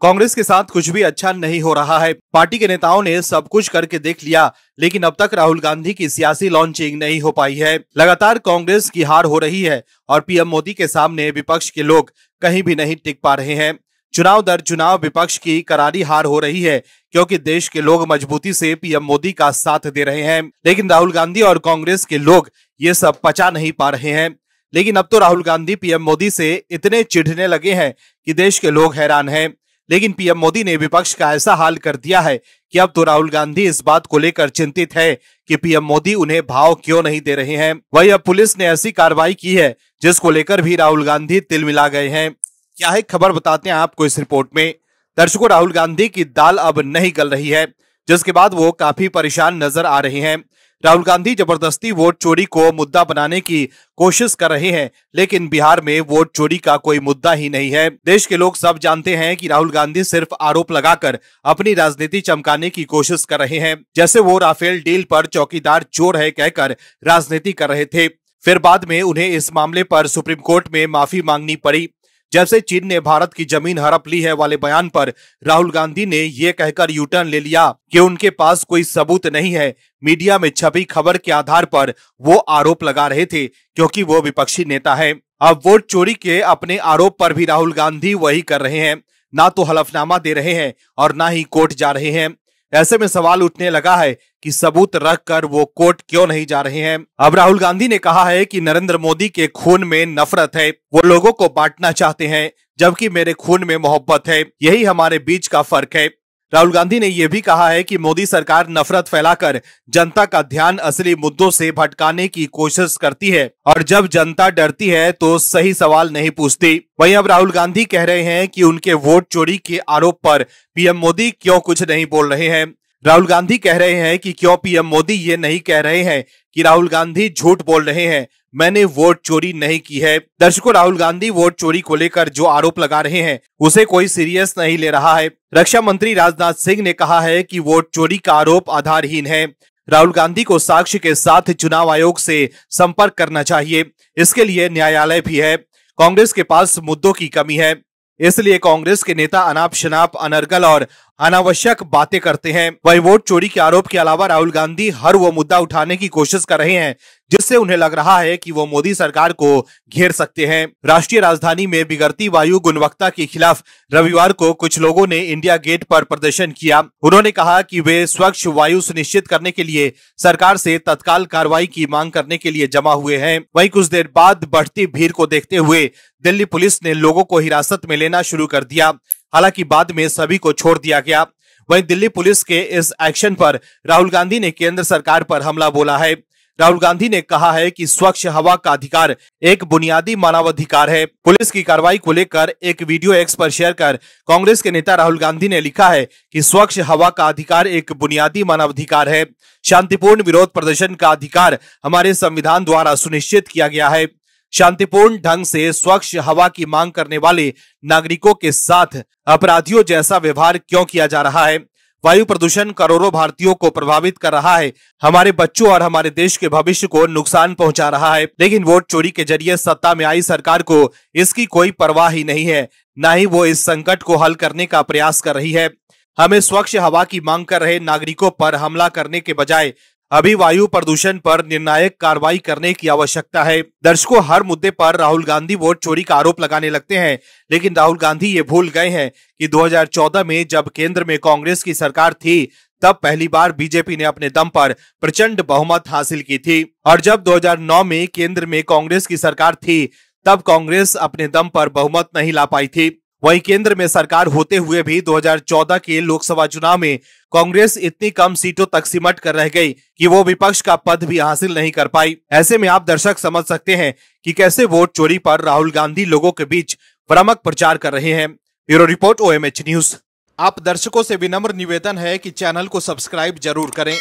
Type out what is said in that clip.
कांग्रेस के साथ कुछ भी अच्छा नहीं हो रहा है। पार्टी के नेताओं ने सब कुछ करके देख लिया, लेकिन अब तक राहुल गांधी की सियासी लॉन्चिंग नहीं हो पाई है। लगातार कांग्रेस की हार हो रही है और पीएम मोदी के सामने विपक्ष के लोग कहीं भी नहीं टिक पा रहे हैं। चुनाव दर चुनाव विपक्ष की करारी हार हो रही है, क्योंकि देश के लोग मजबूती से पीएम मोदी का साथ दे रहे हैं, लेकिन राहुल गांधी और कांग्रेस के लोग ये सब पचा नहीं पा रहे हैं। लेकिन अब तो राहुल गांधी पीएम मोदी से इतने चिढ़ने लगे हैं कि देश के लोग हैरान हैं। लेकिन पीएम मोदी ने विपक्ष का ऐसा हाल कर दिया है कि अब तो राहुल गांधी इस बात को लेकर चिंतित है कि पीएम मोदी उन्हें भाव क्यों नहीं दे रहे हैं। वहीं अब पुलिस ने ऐसी कार्रवाई की है जिसको लेकर भी राहुल गांधी तिलमिला गए हैं। क्या है खबर, बताते हैं आपको इस रिपोर्ट में। दर्शकों, राहुल गांधी की दाल अब नहीं गल रही है, जिसके बाद वो काफी परेशान नजर आ रहे हैं। राहुल गांधी जबरदस्ती वोट चोरी को मुद्दा बनाने की कोशिश कर रहे हैं, लेकिन बिहार में वोट चोरी का कोई मुद्दा ही नहीं है। देश के लोग सब जानते हैं कि राहुल गांधी सिर्फ आरोप लगाकर अपनी राजनीति चमकाने की कोशिश कर रहे हैं। जैसे वो राफेल डील पर चौकीदार चोर है कहकर राजनीति कर रहे थे, फिर बाद में उन्हें इस मामले पर सुप्रीम कोर्ट में माफी मांगनी पड़ी। जैसे चीन ने भारत की जमीन हड़प ली है वाले बयान पर राहुल गांधी ने ये कहकर यू टर्न ले लिया कि उनके पास कोई सबूत नहीं है। मीडिया में छपी खबर के आधार पर वो आरोप लगा रहे थे, क्योंकि वो विपक्षी नेता है। अब वोट चोरी के अपने आरोप पर भी राहुल गांधी वही कर रहे हैं, ना तो हलफनामा दे रहे हैं और ना ही कोर्ट जा रहे हैं। ऐसे में सवाल उठने लगा है कि सबूत रखकर वो कोर्ट क्यों नहीं जा रहे हैं। अब राहुल गांधी ने कहा है कि नरेंद्र मोदी के खून में नफरत है, वो लोगों को बांटना चाहते हैं, जबकि मेरे खून में मोहब्बत है, यही हमारे बीच का फर्क है। राहुल गांधी ने यह भी कहा है कि मोदी सरकार नफरत फैलाकर जनता का ध्यान असली मुद्दों से भटकाने की कोशिश करती है, और जब जनता डरती है तो सही सवाल नहीं पूछती। वहीं अब राहुल गांधी कह रहे हैं कि उनके वोट चोरी के आरोप पर पीएम मोदी क्यों कुछ नहीं बोल रहे हैं। राहुल गांधी कह रहे हैं कि क्यों पीएम मोदी ये नहीं कह रहे हैं कि राहुल गांधी झूठ बोल रहे हैं, मैंने वोट चोरी नहीं की है। दर्शकों, राहुल गांधी वोट चोरी को लेकर जो आरोप लगा रहे हैं उसे कोई सीरियस नहीं ले रहा है। रक्षा मंत्री राजनाथ सिंह ने कहा है कि वोट चोरी का आरोप आधारहीन है। राहुल गांधी को साक्ष्य के साथ चुनाव आयोग से संपर्क करना चाहिए, इसके लिए न्यायालय भी है। कांग्रेस के पास मुद्दों की कमी है, इसलिए कांग्रेस के नेता अनाप शनाप, अनर्गल और अनावश्यक बातें करते हैं। वही वोट चोरी के आरोप के अलावा राहुल गांधी हर वो मुद्दा उठाने की कोशिश कर रहे हैं जिससे उन्हें लग रहा है कि वो मोदी सरकार को घेर सकते हैं। राष्ट्रीय राजधानी में बिगड़ती वायु गुणवत्ता के खिलाफ रविवार को कुछ लोगों ने इंडिया गेट पर प्रदर्शन किया। उन्होंने कहा कि वे स्वच्छ वायु सुनिश्चित करने के लिए सरकार से तत्काल कार्रवाई की मांग करने के लिए जमा हुए हैं। वहीं कुछ देर बाद बढ़ती भीड़ को देखते हुए दिल्ली पुलिस ने लोगों को हिरासत में लेना शुरू कर दिया। हालांकि बाद में सभी को छोड़ दिया गया। वहीं दिल्ली पुलिस के इस एक्शन पर राहुल गांधी ने केंद्र सरकार पर हमला बोला है। राहुल गांधी ने कहा है कि स्वच्छ हवा का अधिकार एक बुनियादी मानवाधिकार है। पुलिस की कार्रवाई को लेकर एक वीडियो एक्स पर शेयर कर कांग्रेस के नेता राहुल गांधी ने लिखा है कि स्वच्छ हवा का अधिकार एक बुनियादी मानवाधिकार है। शांतिपूर्ण विरोध प्रदर्शन का अधिकार हमारे संविधान द्वारा सुनिश्चित किया गया है। शांतिपूर्ण ढंग से स्वच्छ हवा की मांग करने वाले नागरिकों के साथ अपराधियों जैसा व्यवहार क्यों किया जा रहा है। वायु प्रदूषण करोड़ों भारतीयों को प्रभावित कर रहा है, हमारे बच्चों और हमारे देश के भविष्य को नुकसान पहुंचा रहा है। लेकिन वोट चोरी के जरिए सत्ता में आई सरकार को इसकी कोई परवाह ही नहीं है, न ही वो इस संकट को हल करने का प्रयास कर रही है। हमें स्वच्छ हवा की मांग कर रहे नागरिकों पर हमला करने के बजाय अभी वायु प्रदूषण पर निर्णायक कार्रवाई करने की आवश्यकता है। दर्शकों, हर मुद्दे पर राहुल गांधी वोट चोरी का आरोप लगाने लगते हैं, लेकिन राहुल गांधी ये भूल गए हैं कि 2014 में जब केंद्र में कांग्रेस की सरकार थी, तब पहली बार बीजेपी ने अपने दम पर प्रचंड बहुमत हासिल की थी, और जब 2009 में केंद्र में कांग्रेस की सरकार थी, तब कांग्रेस अपने दम पर बहुमत नहीं ला पाई थी। वहीं केंद्र में सरकार होते हुए भी 2014 के लोकसभा चुनाव में कांग्रेस इतनी कम सीटों तक सिमट कर रह गई कि वो विपक्ष का पद भी हासिल नहीं कर पाई। ऐसे में आप दर्शक समझ सकते हैं कि कैसे वोट चोरी पर राहुल गांधी लोगों के बीच भ्रामक प्रचार कर रहे हैं। Bureau report, OMH news. आप दर्शकों से विनम्र निवेदन है कि चैनल को सब्सक्राइब जरूर करें